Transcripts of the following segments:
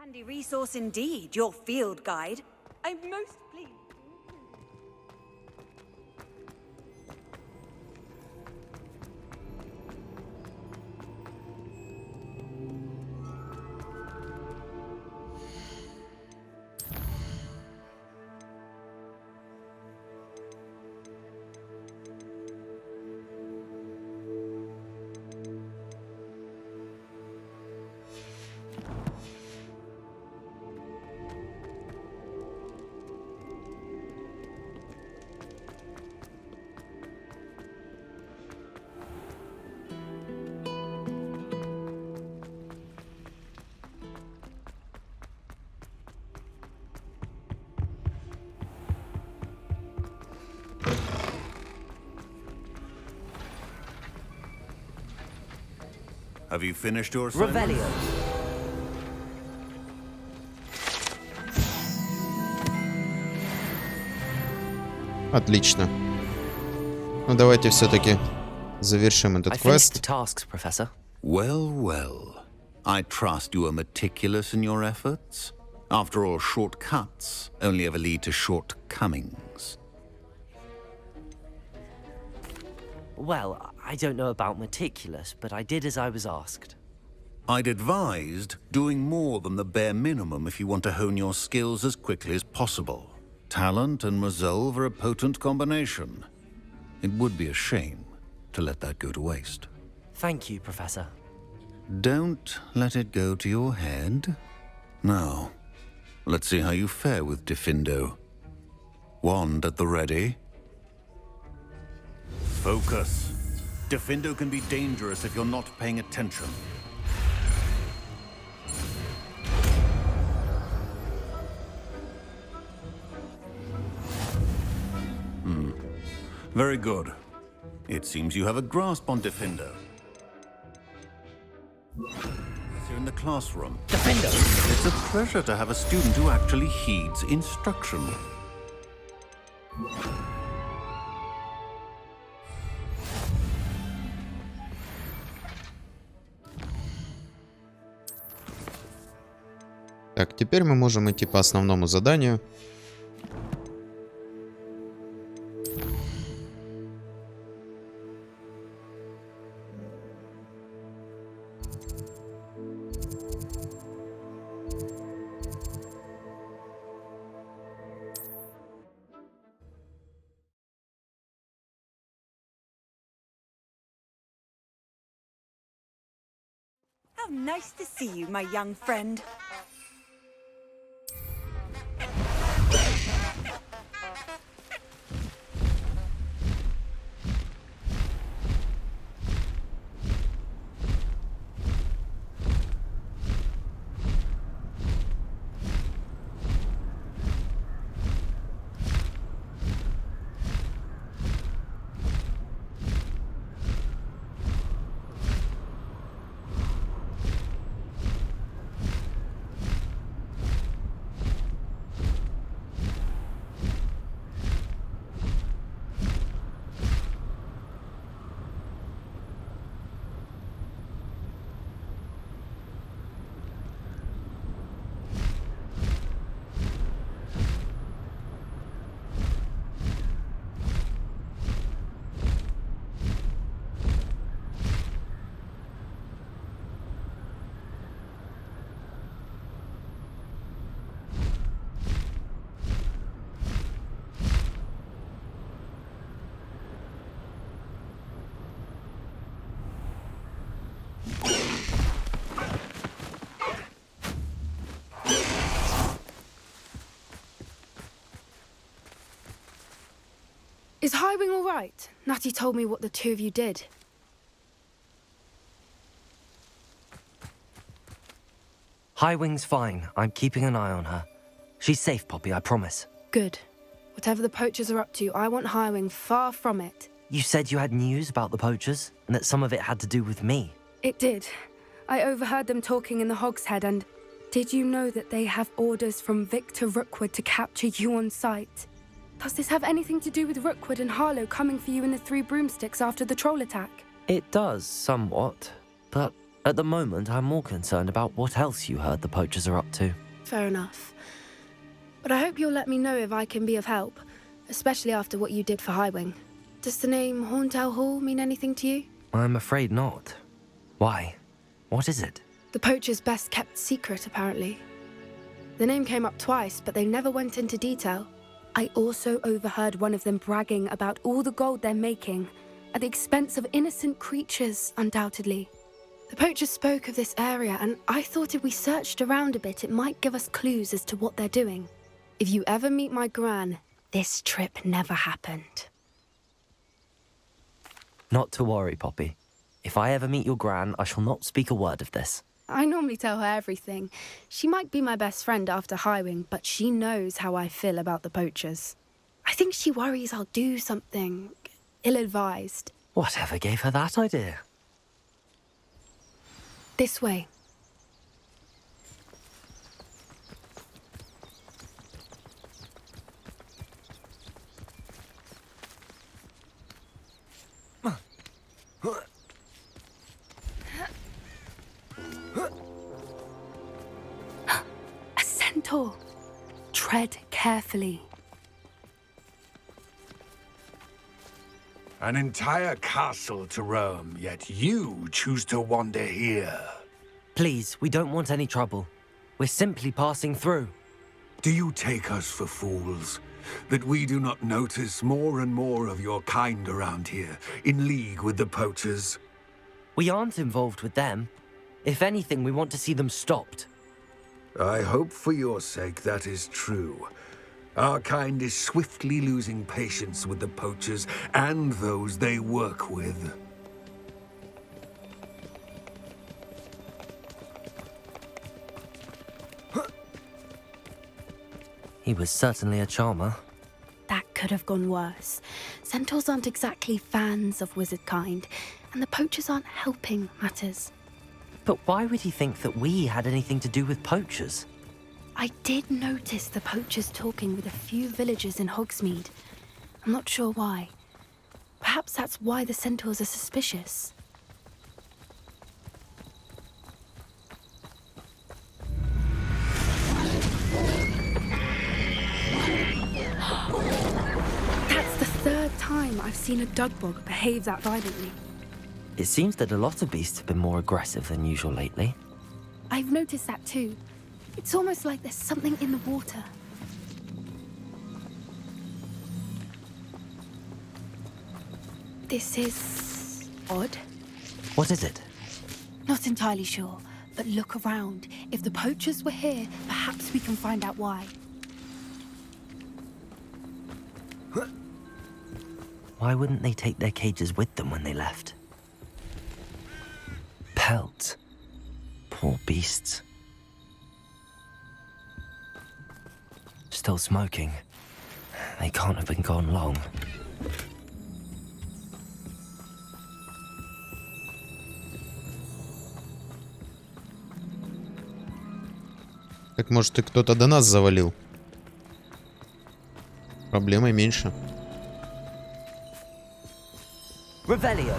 Handy resource indeed, your field guide. I'm most pleased. Have you finished your assignment? Revelio. Отлично. Ну давайте все-таки завершим этот I finished квест. the tasks, Professor. Well, well. I trust you are meticulous in your efforts. After all, shortcuts only ever lead to shortcomings. Well, I don't know about meticulous, but I did as I was asked. I'd advised doing more than the bare minimum if you want to hone your skills as quickly as possible. Talent and resolve are a potent combination. It would be a shame to let that go to waste. Thank you, Professor. Don't let it go to your head. Now, let's see how you fare with Diffindo. Wand at the ready. Focus. Diffindo can be dangerous if you're not paying attention. Very good. It seems you have a grasp on Diffindo. You're in the classroom. Defendo! It's a pleasure to have a student who actually heeds instruction. Так, теперь мы можем идти по основному заданию. How nice to see you, my young friend. Is Highwing all right? Natty told me what the two of you did. Highwing's fine. I'm keeping an eye on her. She's safe, Poppy, I promise. Good. Whatever the poachers are up to, I want Highwing far from it. You said you had news about the poachers, and that some of it had to do with me. It did. I overheard them talking in the Hogshead, and did you know that they have orders from Victor Rukwood to capture you on sight? Does this have anything to do with Rookwood and Harlow coming for you in the Three Broomsticks after the troll attack? It does, somewhat. But At the moment, I'm more concerned about what else you heard the poachers are up to. Fair enough. But I hope you'll let me know if I can be of help, especially after what you did for Highwing. Does the name Horntail Hall mean anything to you? I'm afraid not. Why? What is it? The poachers' best kept secret, apparently. The name came up twice, but they never went into detail. I also overheard one of them bragging about all the gold they're making, at the expense of innocent creatures, undoubtedly. The poachers spoke of this area, and I thought if we searched around a bit, it might give us clues as to what they're doing. If you ever meet my gran, this trip never happened. Not to worry, Poppy. If I ever meet your gran, I shall not speak a word of this. I normally tell her everything. She might be my best friend after Highwing, but she knows how I feel about the poachers. I think she worries I'll do something ill-advised. Whatever gave her that idea? This way. A centaur. Tread carefully. An entire castle to roam, yet you choose to wander here. Please, we don't want any trouble. We're simply passing through. Do you take us for fools? That we do not notice more and more of your kind around here, in league with the poachers? We aren't involved with them. If anything, we want to see them stopped. I hope for your sake that is true. Our kind is swiftly losing patience with the poachers and those they work with. He was certainly a charmer. That could have gone worse. Centaurs aren't exactly fans of wizard kind, and the poachers aren't helping matters. But why would he think that we had anything to do with poachers? I did notice the poachers talking with a few villagers in Hogsmeade. I'm not sure why. Perhaps that's why the centaurs are suspicious. That's the third time I've seen a dugbog behave that violently. It seems that a lot of beasts have been more aggressive than usual lately. I've noticed that too. It's almost like there's something in the water. This is odd. What is it? Not entirely sure, but look around. If the poachers were here, perhaps we can find out why. Why wouldn't they take their cages with them when they left? Pelts. Poor beasts. Still smoking. They can't have been gone long. Так может и кто-то до нас завалил? Проблемой меньше. Revelio.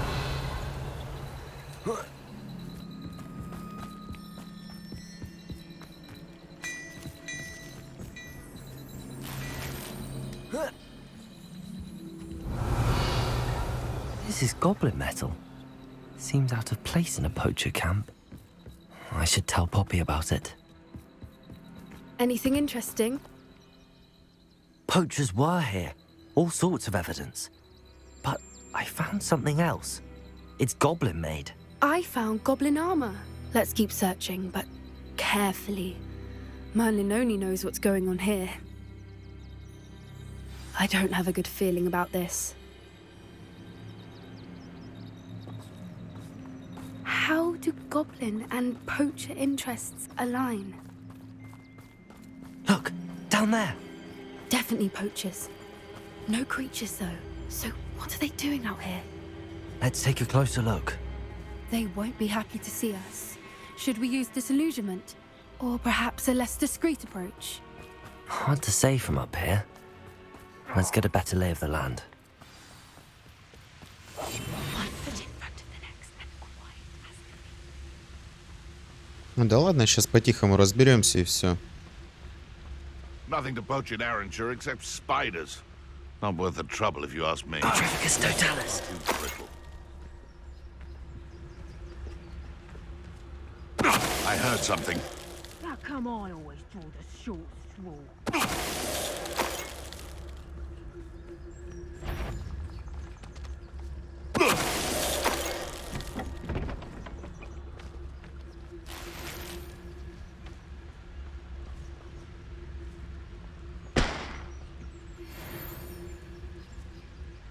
This is goblin metal. Seems out of place in a poacher camp. I should tell Poppy about it. Anything interesting? Poachers were here. All sorts of evidence. But I found something else. It's goblin made. I found goblin armor. Let's keep searching, but carefully. Merlin only knows what's going on here. I don't have a good feeling about this. How do goblin and poacher interests align? Look, down there. Definitely poachers. No creatures, though. So what are they doing out here? Let's take a closer look. They won't be happy to see us. Should we use disillusionment? Or perhaps a less discreet approach? Hard to say from up here. Let's get a better lay of the land. One foot in front of the next and quiet as can be. Ну да ладно, сейчас по-тихому разберемся и все. Nothing to poach in Arrancher except spiders. Not worth the trouble if you ask me. Petrificus totalis. Too brittle. I heard something. How come I always draw the short straw?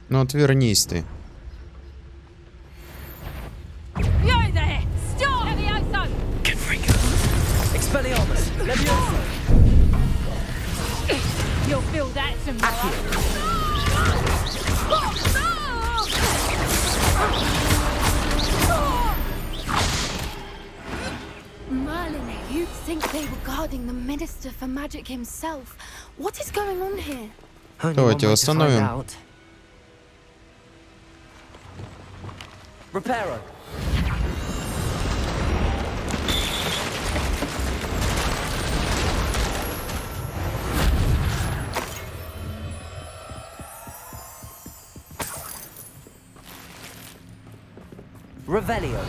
Ну отвернись ты. You there! Stop! Levioso! Confringo. Expelliarmus. Levioso. You'll feel that tomorrow. Merlin, you'd think they were guarding the Minister for Magic himself. What is going on here? Only Давайте one way to find восстановим. out. Reparo. Revelio.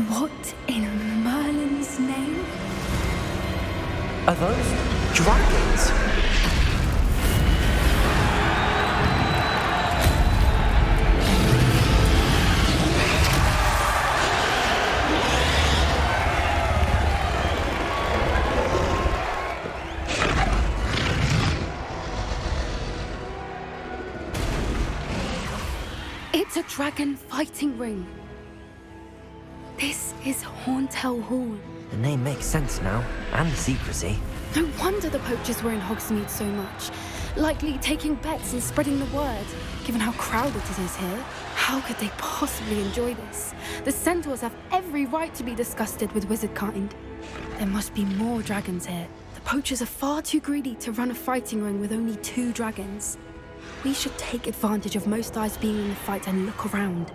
What in Merlin's name? Are those dragons? It's a dragon fighting ring. This is Hauntel Hall. The name makes sense now, and the secrecy. No wonder the poachers were in Hogsmeade so much. Likely taking bets and spreading the word, given how crowded it is here. How could they possibly enjoy this? The centaurs have every right to be disgusted with wizard kind. There must be more dragons here. The poachers are far too greedy to run a fighting ring with only 2 dragons. We should take advantage of most eyes being in the fight and look around.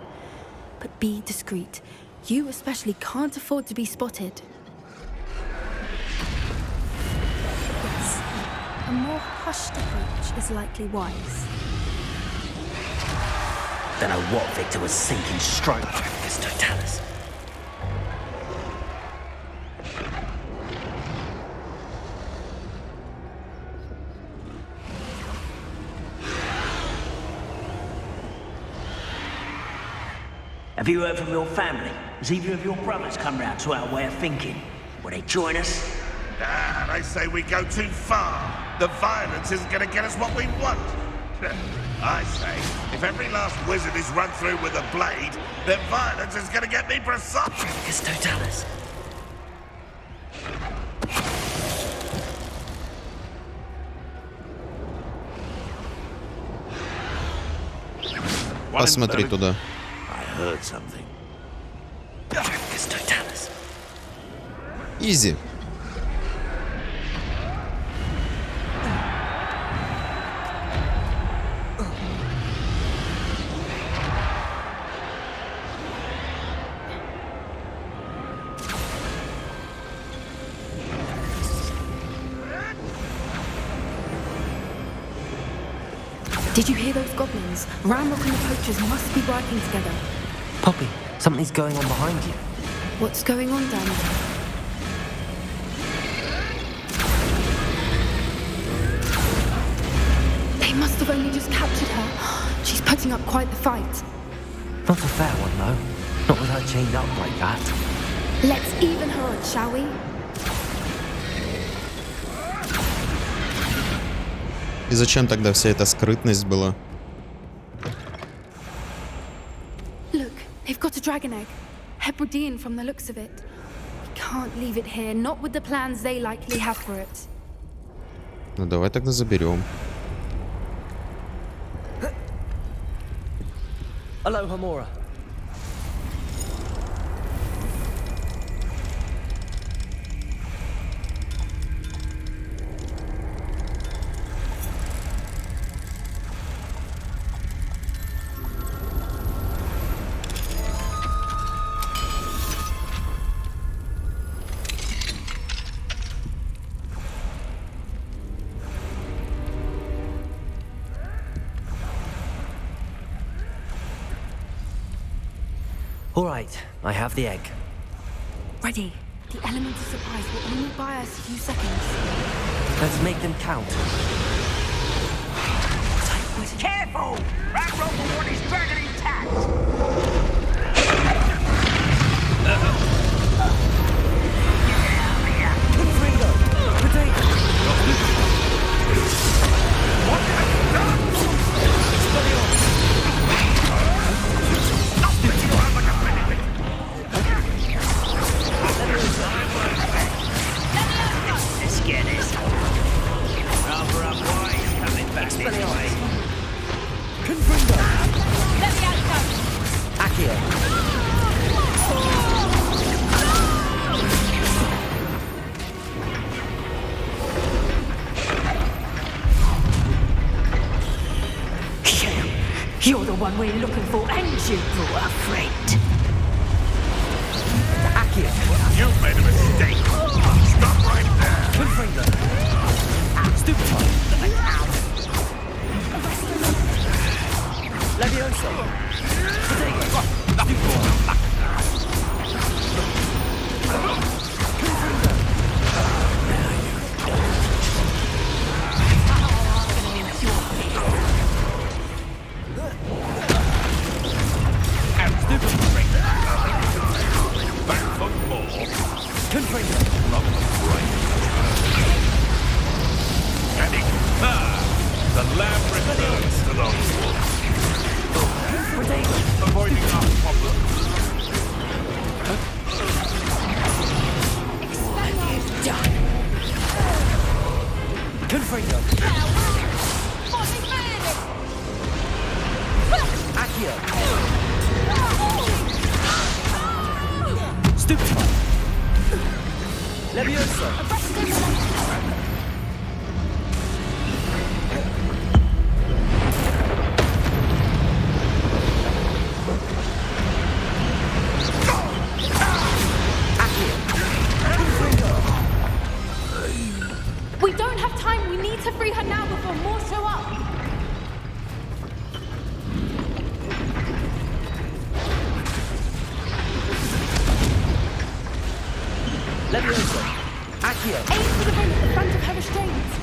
But be discreet. You especially can't afford to be spotted. Yes, a more hushed approach is likely wise. Don't know what Victor was thinking. Stroke. Petrificus totalis. Have you heard from your family? Has either of your brothers come round to our way of thinking? Will they join us? Ah, they say we go too far. The violence isn't going to get us what we want. I say, if every last wizard is run through with a blade, then violence is going to get me precise. Petrificus totalis. Посмотри туда. I heard something. Petrificus totalis. Изи. Did you hear those goblins? Ranrok and the poachers must be working together. Poppy, something's going on behind you. What's going on down there? They must have only just captured her. She's putting up quite the fight. Not a fair one, though. Not with her chained up like that. Let's even her odds, shall we? И зачем тогда вся эта скрытность была? Look, they've got a dragon egg. Hebridean from the looks of it. We can't leave it here, not with the plans they likely have for it. Ну давай тогда заберем. Aloha Mora. All right, I have the egg. Ready. The element of surprise will only buy us a few seconds. Let's make them count. Careful! That rubble one is dragon intact! Let's get this. Rather up wide, coming back this way. You're the one we're looking for, and you brought a friend. You've made a mistake. Stop right there. The lab returns to the avoiding our problems. We don't have time. We need to free her now before more show up. Aim for the ring at the front of her restraints.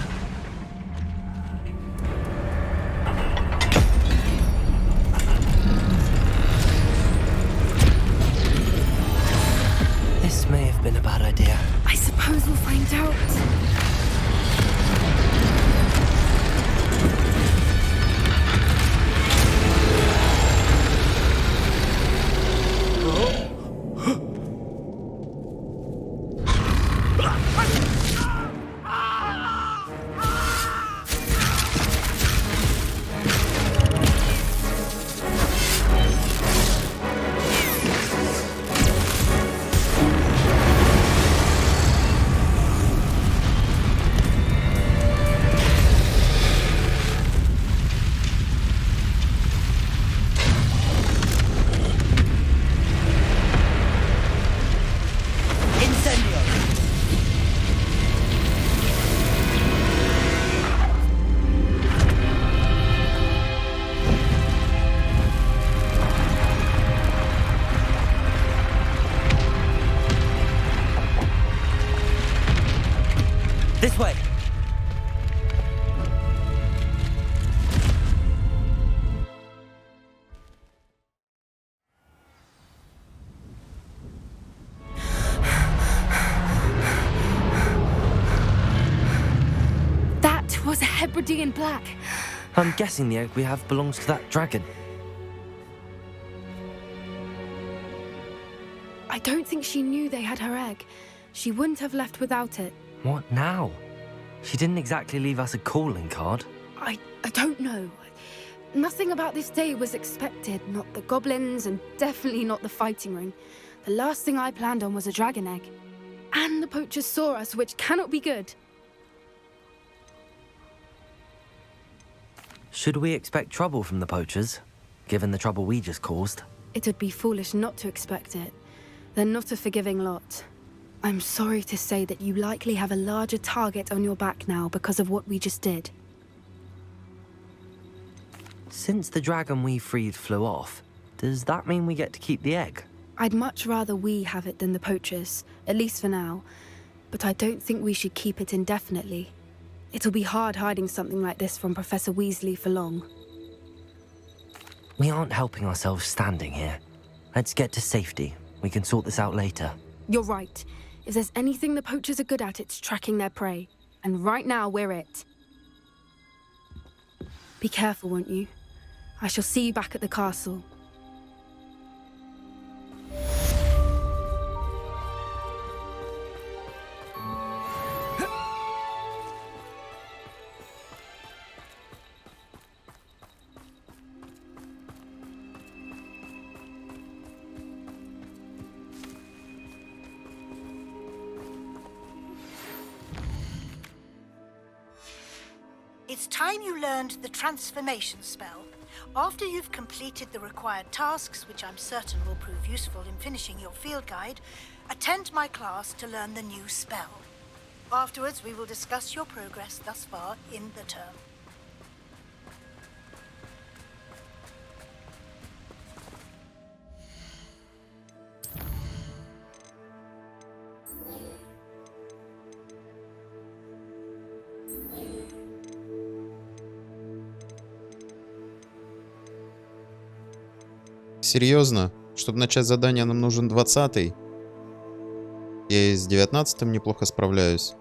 This may have been a bad idea. I suppose we'll find out. This way. That was a Hebridean black. I'm guessing the egg we have belongs to that dragon. I don't think she knew they had her egg. She wouldn't have left without it. What now? She didn't exactly leave us a calling card. I don't know. Nothing about this day was expected. Not the goblins, and definitely not the fighting ring. The last thing I planned on was a dragon egg. And the poachers saw us, which cannot be good. Should we expect trouble from the poachers, given the trouble we just caused? It would be foolish not to expect it. They're not a forgiving lot. I'm sorry to say that you likely have a larger target on your back now because of what we just did. Since the dragon we freed flew off, does that mean we get to keep the egg? I'd much rather we have it than the poachers, at least for now. But I don't think we should keep it indefinitely. It'll be hard hiding something like this from Professor Weasley for long. We aren't helping ourselves standing here. Let's get to safety. We can sort this out later. You're right. If there's anything the poachers are good at, it's tracking their prey. And right now, we're it. Be careful, won't you? I shall see you back at the castle. It's time you learned the transformation spell. After you've completed the required tasks, which I'm certain will prove useful in finishing your field guide, attend my class to learn the new spell. Afterwards, we will discuss your progress thus far in the term. Серьезно? Чтобы начать задание, нам нужен 20-й. Я и с 19-м неплохо справляюсь.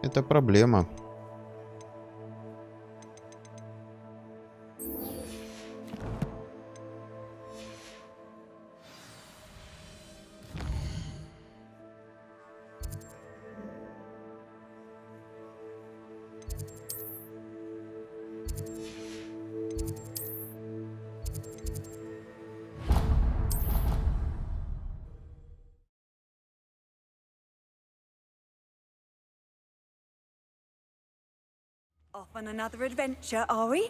Это проблема. Off on another adventure, are we?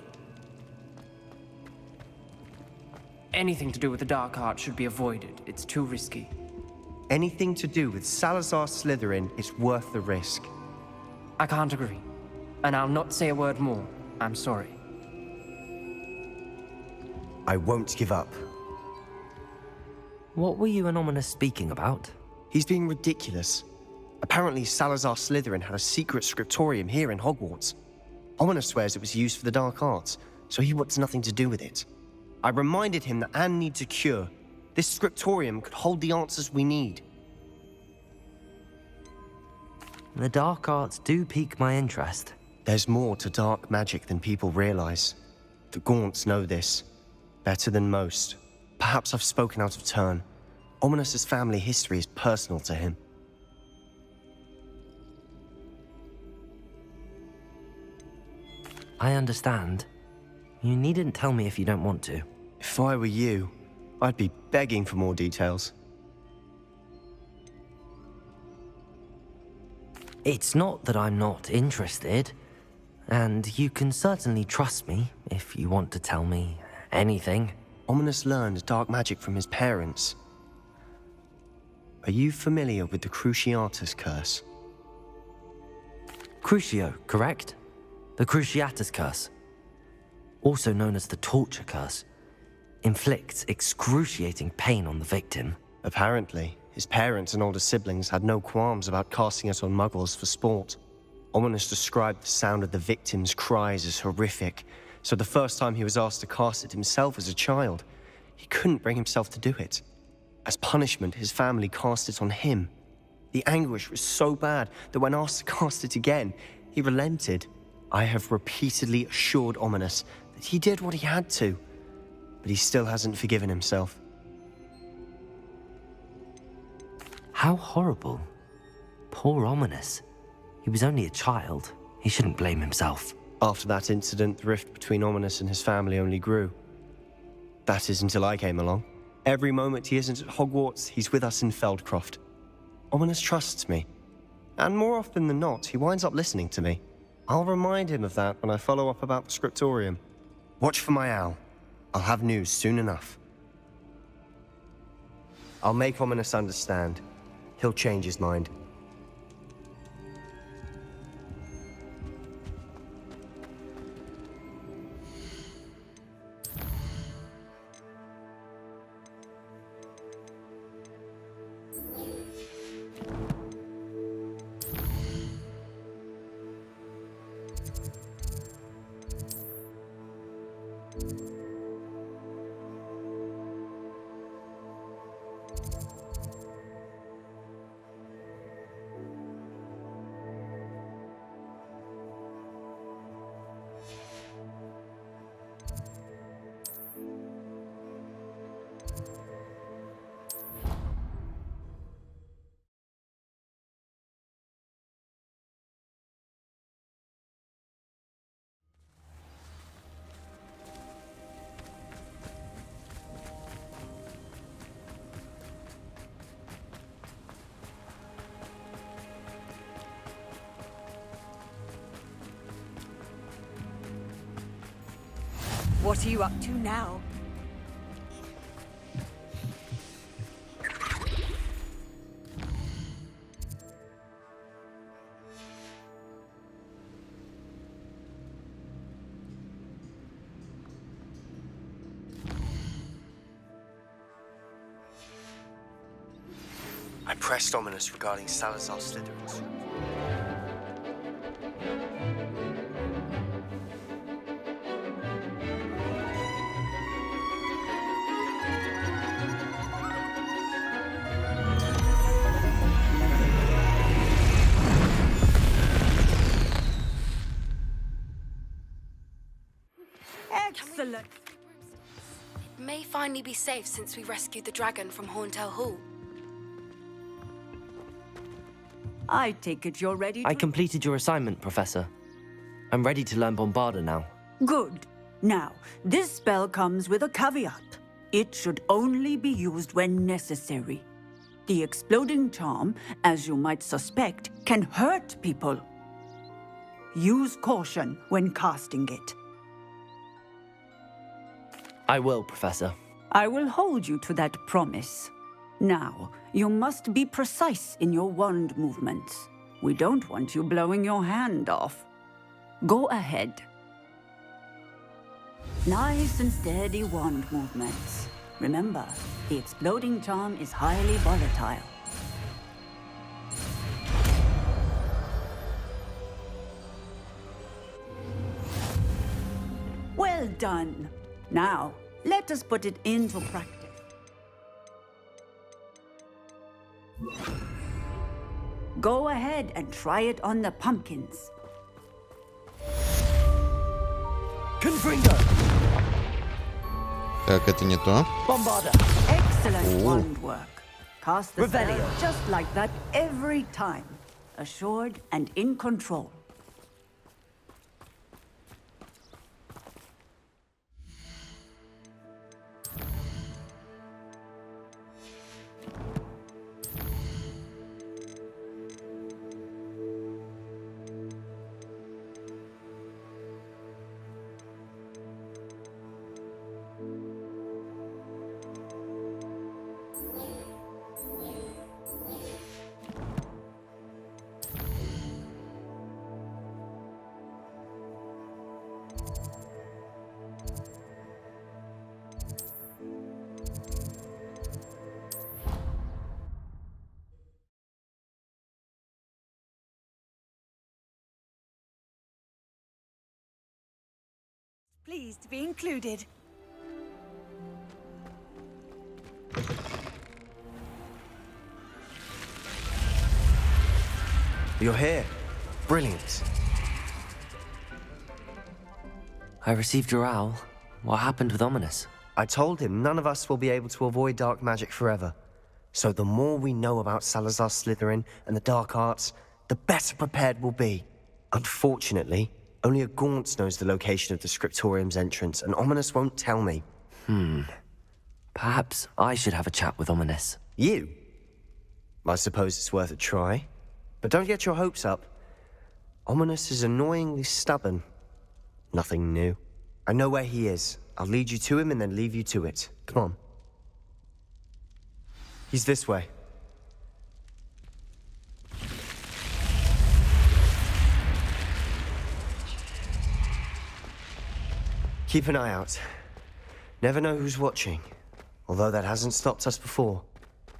Anything to do with the dark art should be avoided. It's too risky. Anything to do with Salazar Slytherin is worth the risk. I can't agree. And I'll not say a word more. I'm sorry. I won't give up. What were you and Ominous speaking about? He's being ridiculous. Apparently Salazar Slytherin had a secret scriptorium here in Hogwarts. Ominous swears it was used for the dark arts, so he wants nothing to do with it. I reminded him that Anne needs a cure. This scriptorium could hold the answers we need. The dark arts do pique my interest. There's more to dark magic than people realize. The Gaunts know this. Better than most. Perhaps I've spoken out of turn. Ominous's family history is personal to him. I understand. You needn't tell me if you don't want to. If I were you, I'd be begging for more details. It's not that I'm not interested. And you can certainly trust me if you want to tell me anything. Ominous learned dark magic from his parents. Are you familiar with the Cruciatus Curse? Crucio, correct? The Cruciatus Curse, also known as the Torture Curse, inflicts excruciating pain on the victim. Apparently, his parents and older siblings had no qualms about casting it on muggles for sport. Ominous described the sound of the victim's cries as horrific, so the first time he was asked to cast it himself as a child, he couldn't bring himself to do it. As punishment, his family cast it on him. The anguish was so bad that when asked to cast it again, he relented. I have repeatedly assured Ominous that he did what he had to, but he still hasn't forgiven himself. How horrible. Poor Ominous. He was only a child. He shouldn't blame himself. After that incident, the rift between Ominous and his family only grew. That is until I came along. Every moment he isn't at Hogwarts, he's with us in Feldcroft. Ominous trusts me. And more often than not, he winds up listening to me. I'll remind him of that when I follow up about the Scriptorium. Watch for my owl. I'll have news soon enough. I'll make Ominous understand. He'll change his mind. What are you up to now? I pressed ominous regarding Salazar Slytherin's. Excellent. It may finally be safe since we rescued the dragon from Horntail Hall. I take it you're ready to... I completed your assignment, Professor. I'm ready to learn Bombarda now. Good. Now, this spell comes with a caveat. It should only be used when necessary. The exploding charm, as you might suspect, can hurt people. Use caution when casting it. I will, Professor. I will hold you to that promise. Now, you must be precise in your wand movements. We don't want you blowing your hand off. Go ahead. Nice and steady wand movements. Remember, the exploding charm is highly volatile. Well done. Now, let us put it into practice. Go ahead and try it on the pumpkins. Confringo! Так, это не то. Bombarda! Excellent wand work. Cast the spell Revelio. just like that every time. Assured and in control. Pleased to be included. You're here. Brilliant. I received your owl. What happened with Ominous? I told him none of us will be able to avoid dark magic forever. So the more we know about Salazar Slytherin and the dark arts, the better prepared we'll be. Unfortunately, only a Gaunt knows the location of the Scriptorium's entrance, and Ominous won't tell me. Perhaps I should have a chat with Ominous. You? I suppose it's worth a try. But don't get your hopes up. Ominous is annoyingly stubborn. Nothing new. I know where he is. I'll lead you to him and then leave you to it. Come on. He's this way. Keep an eye out. Never know who's watching. Although that hasn't stopped us before.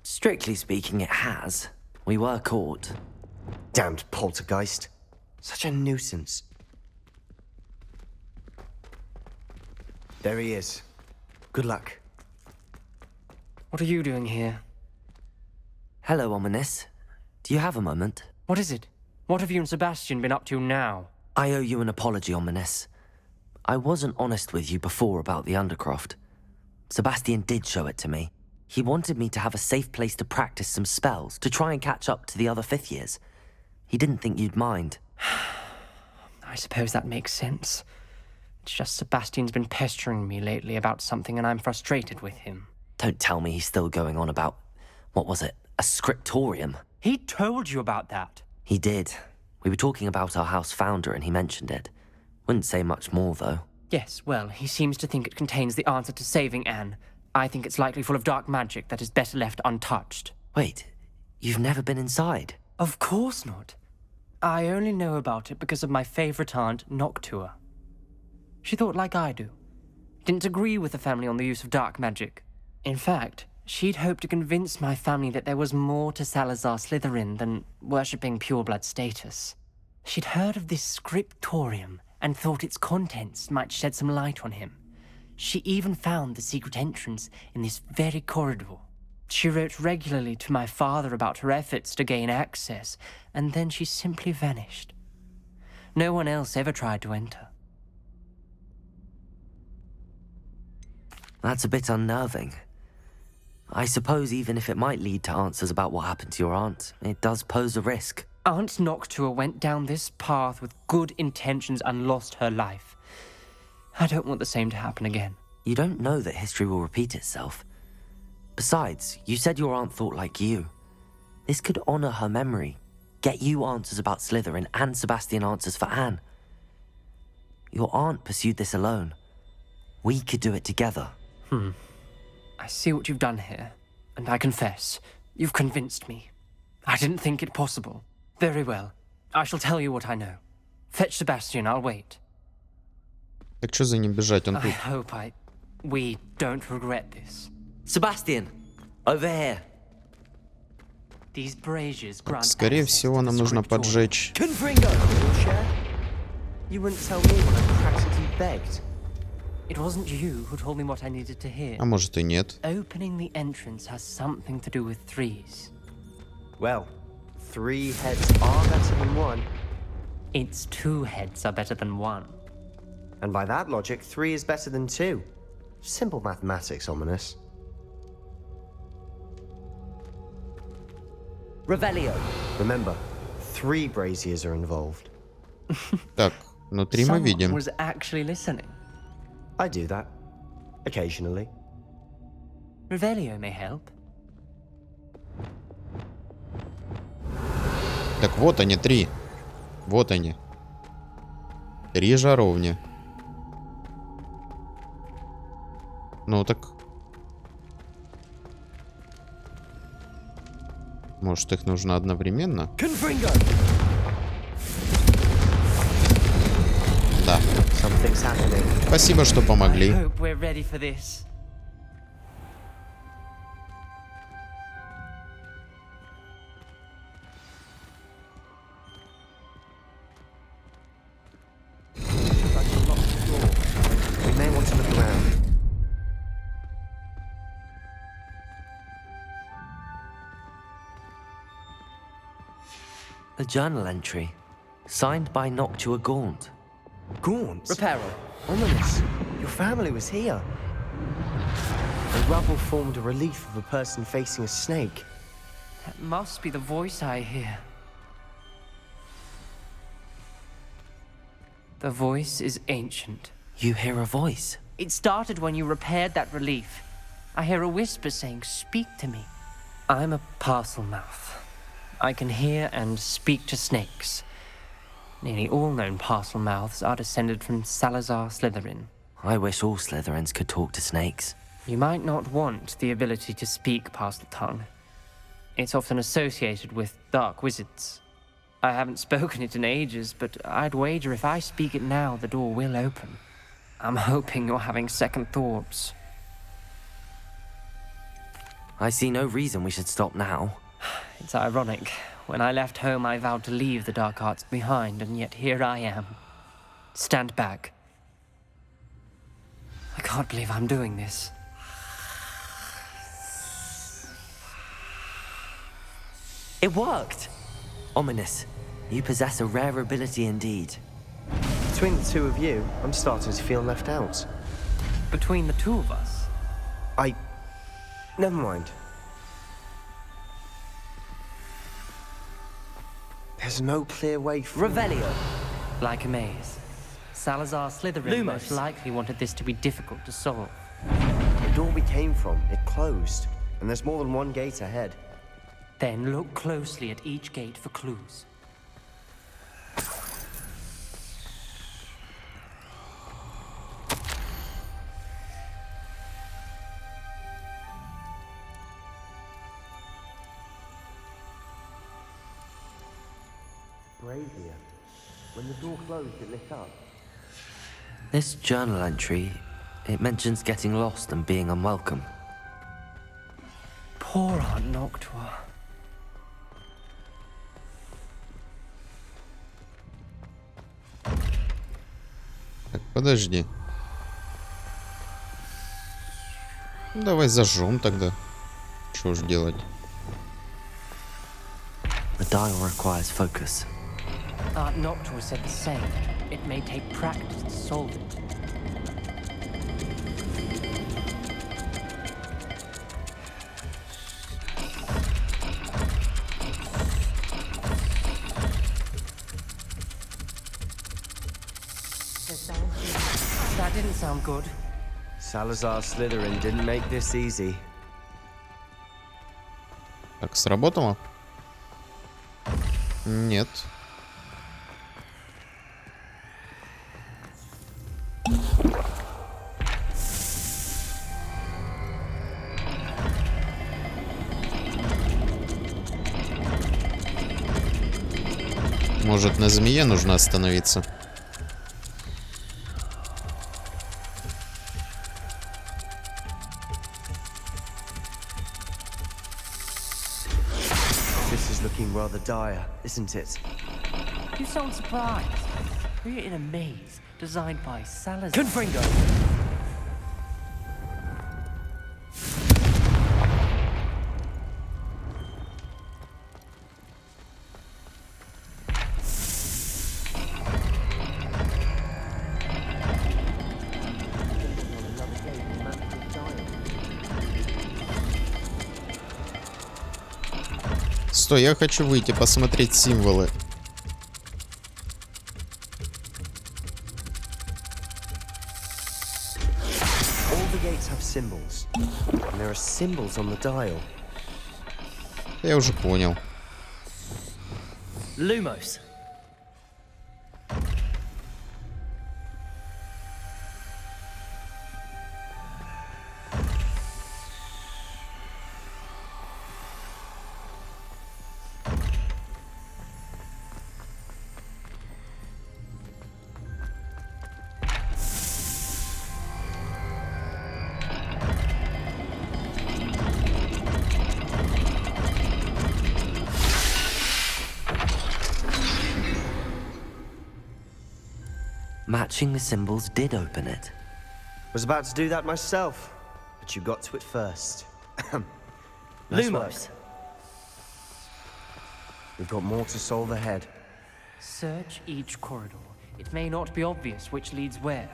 Strictly speaking, it has. We were caught. Damned poltergeist. Such a nuisance. There he is. Good luck. What are you doing here? Hello, Ominous. Do you have a moment? What is it? What have you and Sebastian been up to now? I owe you an apology, Ominous. I wasn't honest with you before about the Undercroft. Sebastian did show it to me. He wanted me to have a safe place to practice some spells, to try and catch up to the other fifth years. He didn't think you'd mind. I suppose that makes sense. It's just Sebastian's been pestering me lately about something and I'm frustrated with him. Don't tell me he's still going on about, what was it, a scriptorium? He told you about that. He did. We were talking about our house founder and he mentioned it. Wouldn't say much more, though. Yes, well, he seems to think it contains the answer to saving Anne. I think it's likely full of dark magic that is better left untouched. Wait, you've never been inside? Of course not. I only know about it because of my favorite aunt, Noctua. She thought like I do. Didn't agree with the family on the use of dark magic. In fact, she'd hoped to convince my family that there was more to Salazar Slytherin than worshipping pureblood status. She'd heard of this Scriptorium and thought its contents might shed some light on him. She even found the secret entrance in this very corridor. She wrote regularly to my father about her efforts to gain access, and then she simply vanished. No one else ever tried to enter. That's a bit unnerving. I suppose even if it might lead to answers about what happened to your aunt, it does pose a risk. Aunt Noctua went down this path with good intentions and lost her life. I don't want the same to happen again. You don't know that history will repeat itself. Besides, you said your aunt thought like you. This could honor her memory, get you answers about Slytherin and Sebastian answers for Anne. Your aunt pursued this alone. We could do it together. I see what you've done here, and I confess, you've convinced me. I didn't think it possible. Very well. I shall tell you what I know. Fetch Sebastian, I'll wait. Так что за ним бежать? Он I тут. hope we don't regret this. Sebastian, over here. These braziers grant Скорее access всего, to нам the нужно Scriptorium. поджечь. Confringo, wheelchair. You wouldn't tell me when I practically begged. It wasn't you who told me what I needed to hear. А может и нет. Opening the entrance has something to do with threes. Well, 3 heads are better than 1. It's 2 heads are better than 1. And by that logic, 3 is better than 2. Simple mathematics, ominous. Revelio. Remember, 3 braziers are involved. Так, ну 3 мы видим. Someone was actually listening. I do that. Occasionally. Revelio may help. Так вот они, 3. Вот они. 3 жаровни. Ну так... Может, их нужно одновременно? Да. Спасибо, что помогли. I hope we're ready for this. We may want to look around. A journal entry, signed by Noctua Gaunt. Gaunt? Reparo. Ominous. Your family was here. The rubble formed a relief of a person facing a snake. That must be the voice I hear. The voice is ancient. You hear a voice? It started when you repaired that relief. I hear a whisper saying, "Speak to me." I'm a parcel mouth. I can hear and speak to snakes. Nearly all known parcel mouths are descended from Salazar Slytherin. I wish all Slytherins could talk to snakes. You might not want the ability to speak parcel tongue. It's often associated with dark wizards. I haven't spoken it in ages, but I'd wager if I speak it now, the door will open. I'm hoping you're having second thoughts. I see no reason we should stop now. It's ironic. When I left home, I vowed to leave the dark arts behind, and yet here I am. Stand back. I can't believe I'm doing this. It worked! Ominous, you possess a rare ability indeed. Between the two of you, I'm starting to feel left out. Between the two of us? Never mind. There's no clear way through. Revelio. Like a maze. Salazar Slytherin most likely wanted this to be difficult to solve. The door we came from, it closed. And there's more than one gate ahead. Then look closely at each gate for clues. brazier. When the door closed, it lit up. This journal entry, it mentions getting lost and being unwelcome. Poor Aunt Noctua. Так, подожди. Ну, давай зажжем тогда. Что ж делать? The dial requires focus. Aunt Noctua said the same. It may take practice to solve it. That didn't sound good. Salazar Slytherin didn't make this easy. Так, сработало? Нет. Может, на змее нужно остановиться? This is looking rather dire, isn't it? You sound surprised. We're in a maze designed by Salazar. Confringo! Стой, я хочу выйти, посмотреть символы. All the gates have symbols, and there are symbols on the dial. Я уже понял. Lumos. Matching the symbols did open it. Was about to do that myself, but you got to it first. Nice work. Lumos. We've got more to solve ahead. Search each corridor. It may not be obvious which leads where.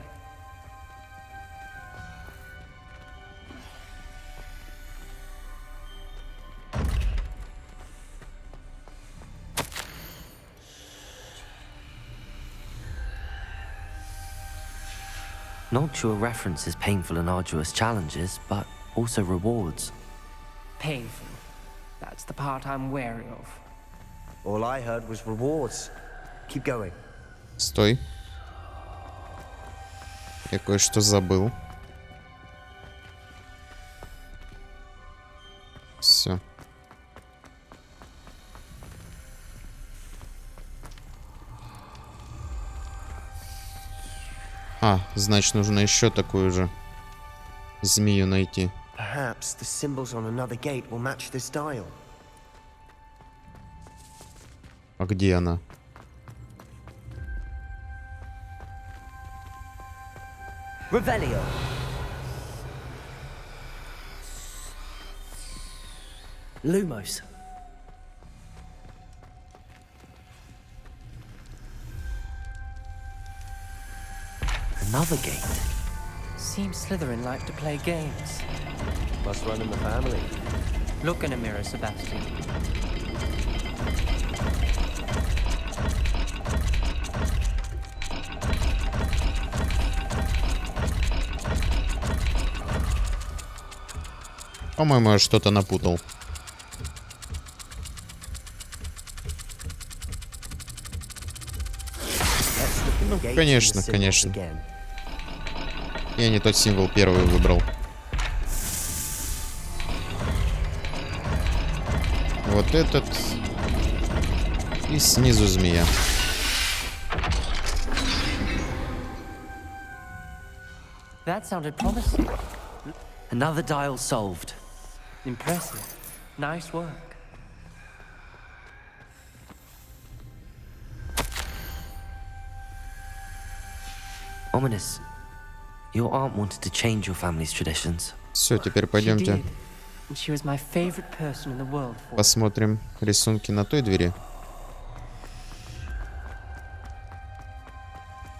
Noctua references painful and arduous challenges, but also rewards. Painful. That's the part I'm wary of. All I heard was rewards. Keep going. Стой. Я кое-что забыл. Все. А, значит, нужно еще такую же змею найти. Perhaps the symbols on another gate will match this dial. А где она? Revelio. Lumos. Another gate. Seems Slytherin like to play games. Must run in the family. Look in a mirror, Sebastian. По-моему, я что-то напутал. Ну, конечно, конечно. Я не тот символ первый выбрал. Вот этот. И снизу змея. That sounded promising. Another dial solved. Impressive. Nice work. Ominous. Your aunt wanted to change your family's traditions. Все, теперь пойдемте She was my favorite person in the world. посмотрим рисунки на той двери.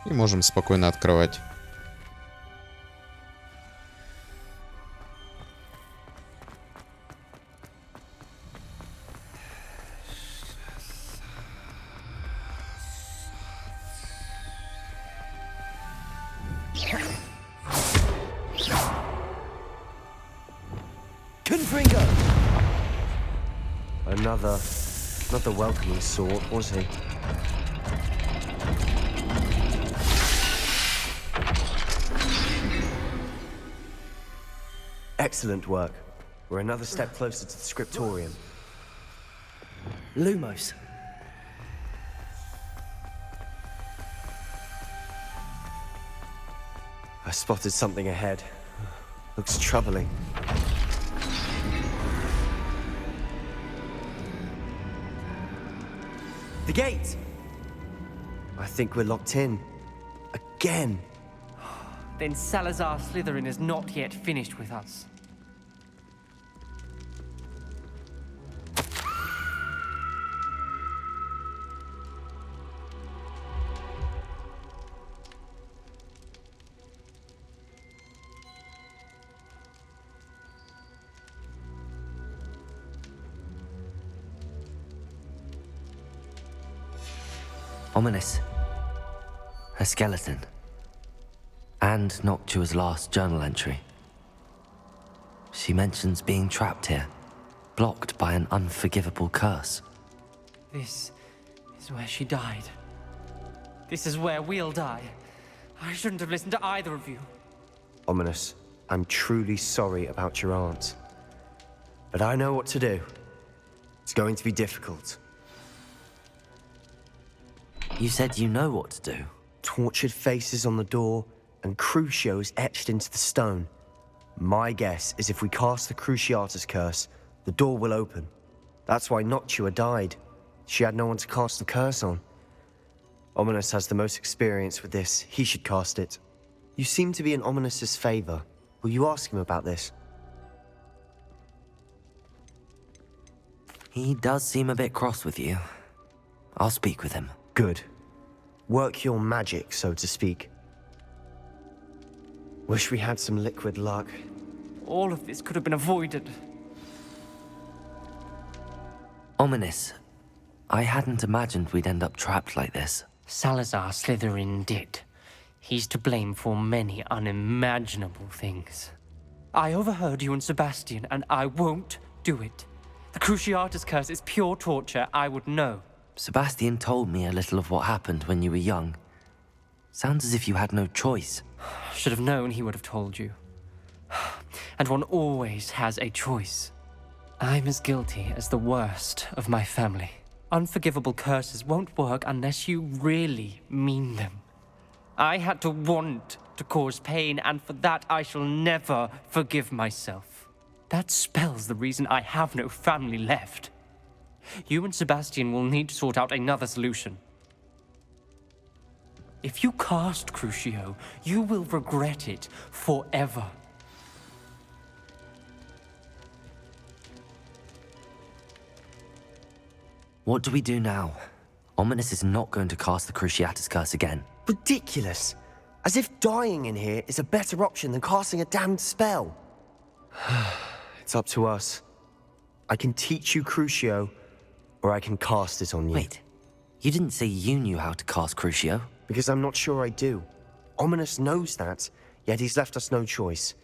И можем спокойно открывать. Not the welcoming sort, was he? Excellent work. We're another step closer to the Scriptorium. Lumos. I spotted something ahead. Looks troubling. The gate! I think we're locked in. Again. Then Salazar Slytherin is not yet finished with us. Ominous. A skeleton. And Noctua's last journal entry. She mentions being trapped here, blocked by an unforgivable curse. This is where she died. This is where we'll die. I shouldn't have listened to either of you. Ominous, I'm truly sorry about your aunt. But I know what to do. It's going to be difficult. You said you know what to do. Tortured faces on the door and Crucios etched into the stone. My guess is if we cast the Cruciatus curse, the door will open. That's why Noctua died. She had no one to cast the curse on. Ominous has the most experience with this. He should cast it. You seem to be in Ominous's favor. Will you ask him about this? He does seem a bit cross with you. I'll speak with him. Good. Work your magic, so to speak. Wish we had some liquid luck. All of this could have been avoided. Ominous. I hadn't imagined we'd end up trapped like this. Salazar Slytherin did. He's to blame for many unimaginable things. I overheard you and Sebastian, and I won't do it. The Cruciatus curse is pure torture. I would know. Sebastian told me a little of what happened when you were young. Sounds as if you had no choice. Should have known he would have told you. And one always has a choice. I'm as guilty as the worst of my family. Unforgivable curses won't work unless you really mean them. I had to want to cause pain, and for that I shall never forgive myself. That spell's the reason I have no family left. You and Sebastian will need to sort out another solution. If you cast Crucio, you will regret it forever. What do we do now? Ominous is not going to cast the Cruciatus curse again. Ridiculous. As if dying in here is a better option than casting a damned spell. It's up to us. I can teach you Crucio, or I can cast it on you. Wait, you didn't say you knew how to cast Crucio? Because I'm not sure I do. Ominous knows that, yet he's left us no choice.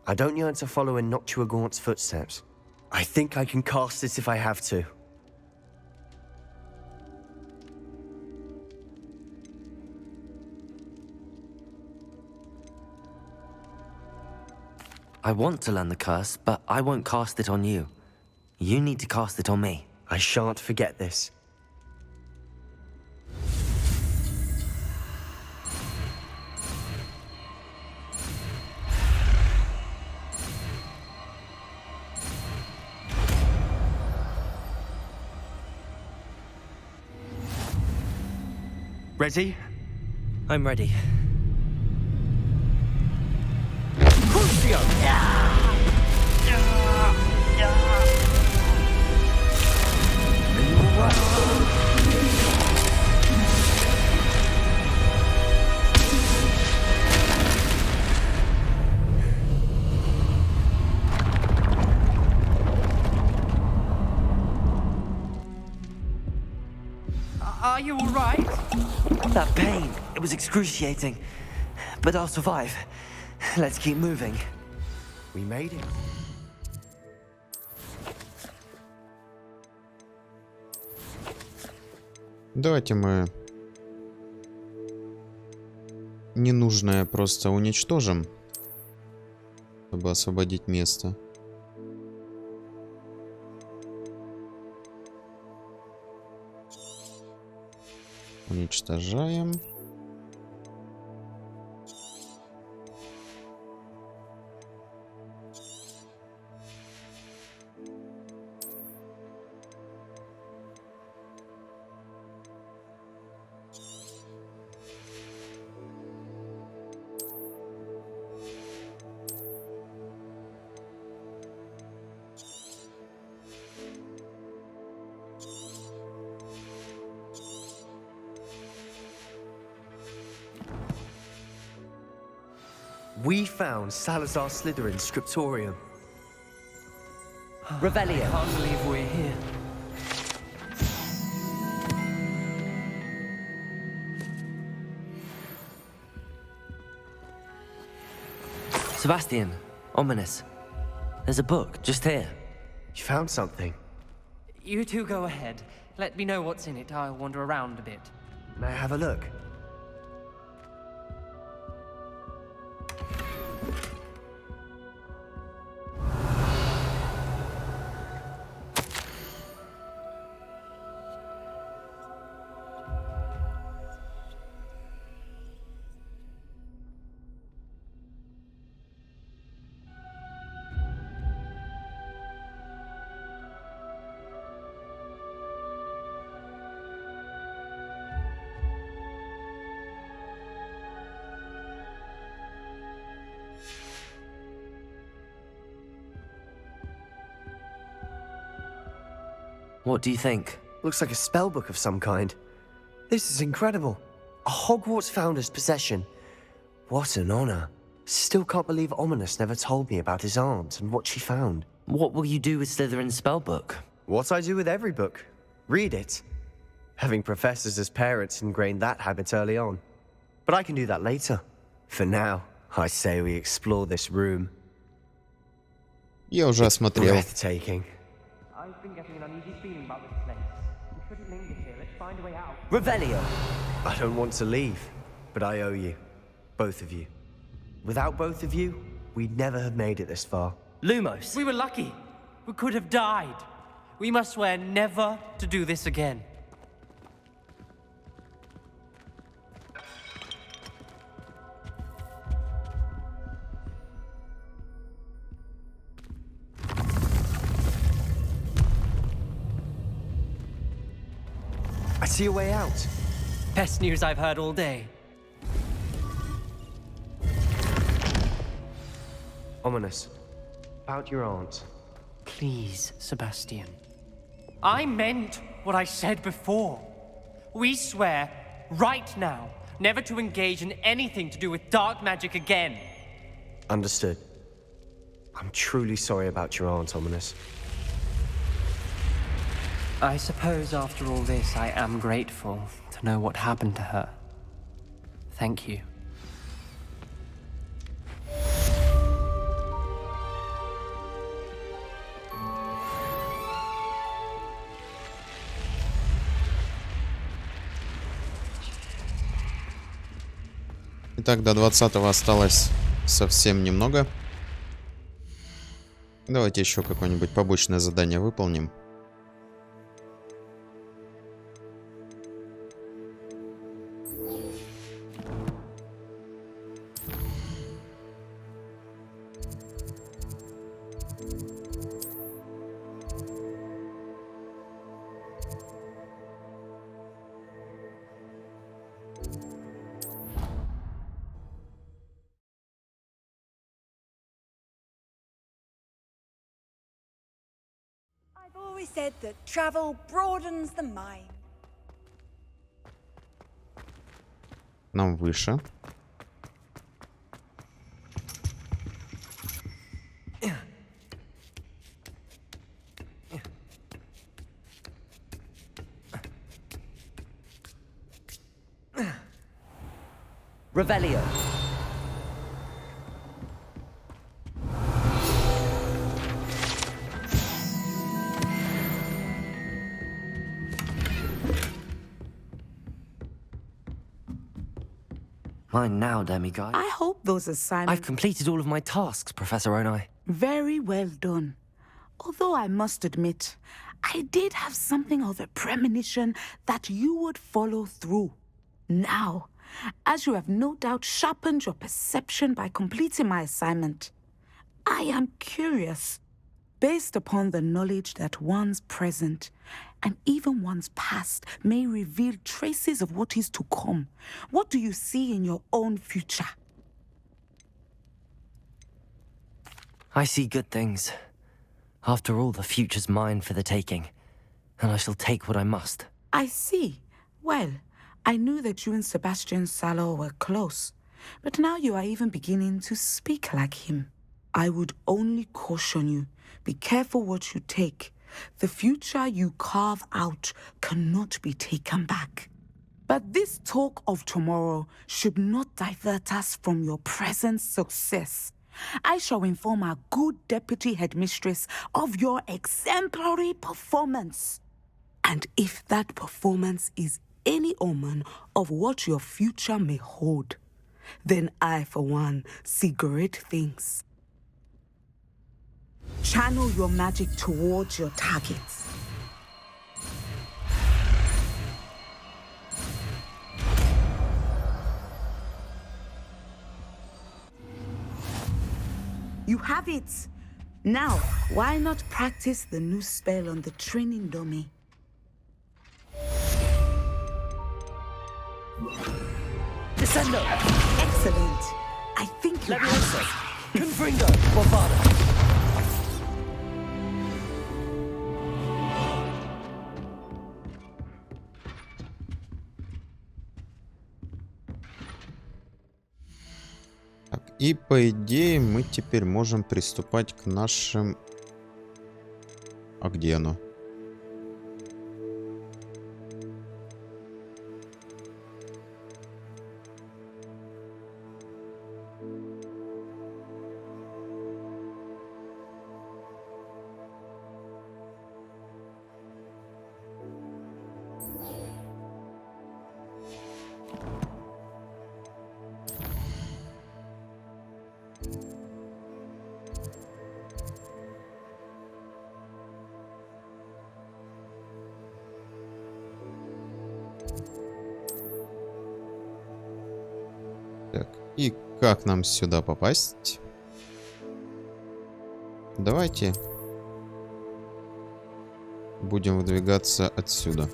I don't yearn to follow in Noctua Gaunt's footsteps. I think I can cast it if I have to. I want to learn the curse, but I won't cast it on you. You need to cast it on me. I shan't forget this. Ready? I'm ready. Crucio! Are you all right? That pain, it was excruciating. But I'll survive. Let's keep moving. We made it. Давайте мы ненужное просто уничтожим, чтобы освободить место. Уничтожаем. We found Salazar Slytherin's Scriptorium. Revelio. I can't believe we're here. Sebastian, ominous. There's a book just here. You found something? You two go ahead. Let me know what's in it. I'll wander around a bit. May I have a look? What do you think? Looks like a spellbook of some kind. This is incredible. A Hogwarts founder's possession. What an honor. Still can't believe Ominous never told me about his aunt and what she found. What will you do with Slytherin's spellbook? What I do with every book. Read it. Having professors as parents ingrained that habit early on. But I can do that later. For now, I say we explore this room. Я уже осмотрел. Breathtaking. I've been getting an uneasy feeling about this place. We shouldn't linger here. Let's find a way out. Revelio. I don't want to leave, but I owe you. Both of you. Without both of you, we'd never have made it this far. Lumos. We were lucky. We could have died. We must swear never to do this again. I see a way out. Best news I've heard all day. Ominous. About your aunt. Please, Sebastian. I meant what I said before. We swear, right now, never to engage in anything to do with dark magic again. Understood. I'm truly sorry about your aunt, Ominous. I suppose after all this, I am grateful to know what happened to her. Thank you. Итак, до 20-го осталось совсем немного. Давайте еще какое-нибудь побочное задание выполним. always said that travel broadens the mind. Нам выше. Revelio. Mine now, demiguise. I hope those assignments... I've completed all of my tasks, Professor Onai. Very well done. Although I must admit, I did have something of a premonition that you would follow through. Now, as you have no doubt sharpened your perception by completing my assignment, I am curious, based upon the knowledge that one's present and even one's past may reveal traces of what is to come. What do you see in your own future? I see good things. After all, the future's mine for the taking, and I shall take what I must. I see. Well, I knew that you and Sebastian Salor were close, but now you are even beginning to speak like him. I would only caution you, be careful what you take. The future you carve out cannot be taken back. But this talk of tomorrow should not divert us from your present success. I shall inform our good deputy headmistress of your exemplary performance. And if that performance is any omen of what your future may hold, then I, for one, see great things. Channel your magic towards your targets. You have it! Now, why not practice the new spell on the training dummy? Descendo! Excellent! I think you Leviosa! have... Confringo! Bovada! Так, и по идее мы теперь можем приступать к нашим... А где оно? Так, и как нам сюда попасть? Давайте будем выдвигаться отсюда.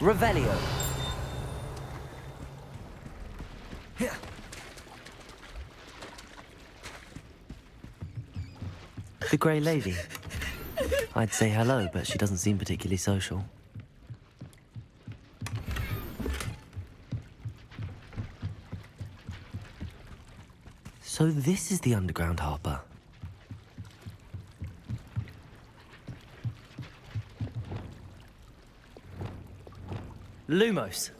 Revelio. The Grey Lady. I'd say hello, but she doesn't seem particularly social. So this is the underground harbor. Lumos.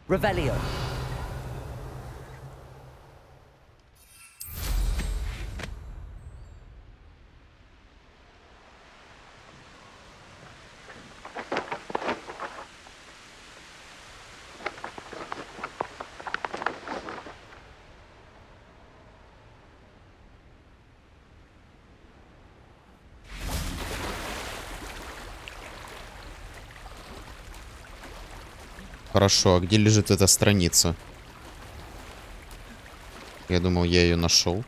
Revelio. Хорошо, а где лежит эта страница? Я думал, я ее нашел.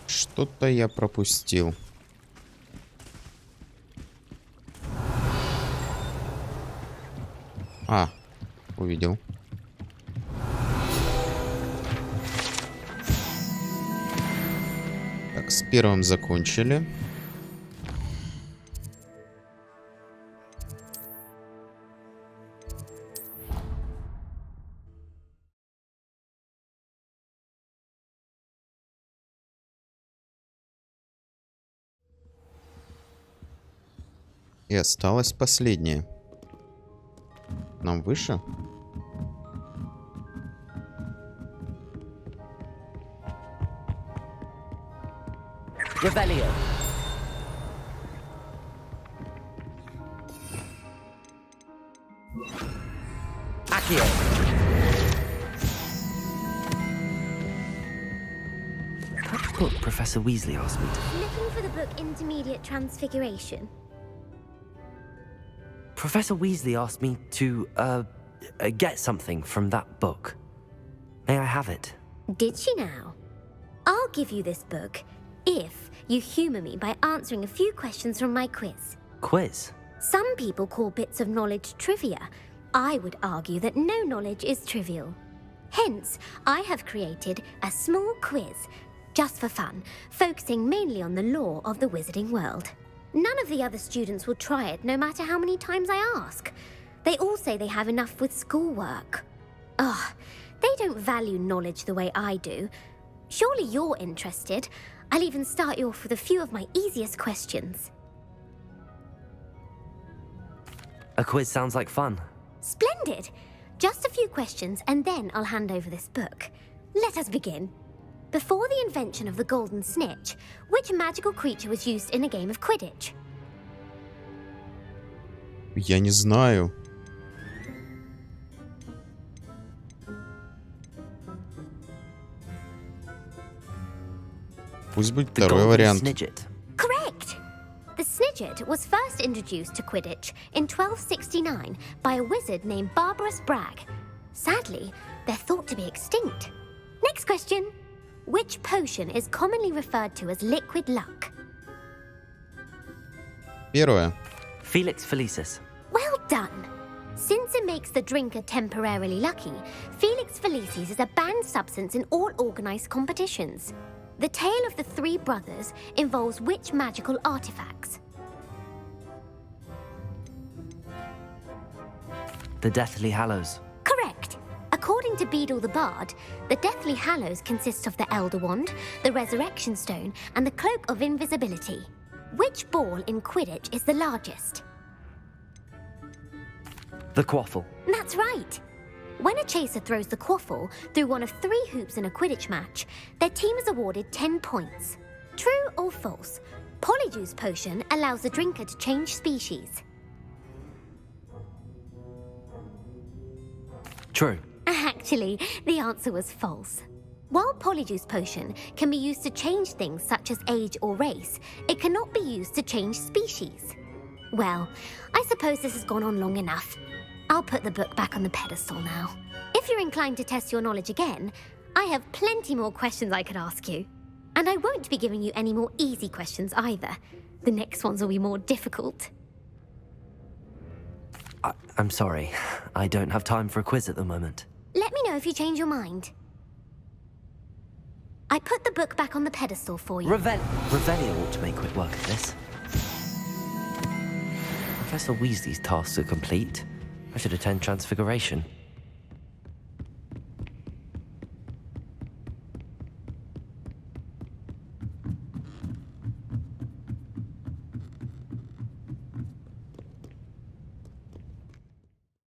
Что-то я пропустил. А, увидел. Так, с первым закончили. И осталось последнее. Нам выше? Revelio. Accio. What book Professor Weasley asked me to... Looking for the book Intermediate Transfiguration. Professor Weasley asked me to, get something from that book. May I have it? Did she now? I'll give you this book if you humour me by answering a few questions from my quiz. Quiz? Some people call bits of knowledge trivia. I would argue that no knowledge is trivial. Hence, I have created a small quiz, just for fun, focusing mainly on the lore of the wizarding world. None of the other students will try it, no matter how many times I ask. They all say they have enough with schoolwork. Ugh, they don't value knowledge the way I do. Surely you're interested. I'll even start you off with a few of my easiest questions. A quiz sounds like fun. Splendid! Just a few questions, and then I'll hand over this book. Let us begin. Before the invention of the golden snitch, which magical creature was used in a game of Quidditch? Я не знаю. Пусть будет второй вариант. Correct! The Snidget was first introduced to Quidditch in 1269 by a wizard named Barbarous Bragg. Sadly, they're thought to be extinct. Next question. Which potion is commonly referred to as liquid luck? Первое. Felix Felicis. Well done! Since it makes the drinker temporarily lucky, Felix Felicis is a banned substance in all organized competitions. The tale of the three brothers involves which magical artifacts? The Deathly Hallows. Correct. According to Beedle the Bard, the Deathly Hallows consists of the Elder Wand, the Resurrection Stone, and the Cloak of Invisibility. Which ball in Quidditch is the largest? The Quaffle. That's right. When a chaser throws the quaffle through one of 3 hoops in a Quidditch match, their team is awarded 10 points. True or false? Polyjuice potion allows the drinker to change species. True. Actually, the answer was false. While Polyjuice Potion can be used to change things such as age or race, it cannot be used to change species. Well, I suppose this has gone on long enough. I'll put the book back on the pedestal now. If you're inclined to test your knowledge again, I have plenty more questions I could ask you. And I won't be giving you any more easy questions either. The next ones will be more difficult. I'm sorry. I don't have time for a quiz at the moment. Let me know if you change your mind. I put the book back on the pedestal for you. Revelio ought to make quick work of this. Professor Weasley's tasks are complete. I should attend Transfiguration.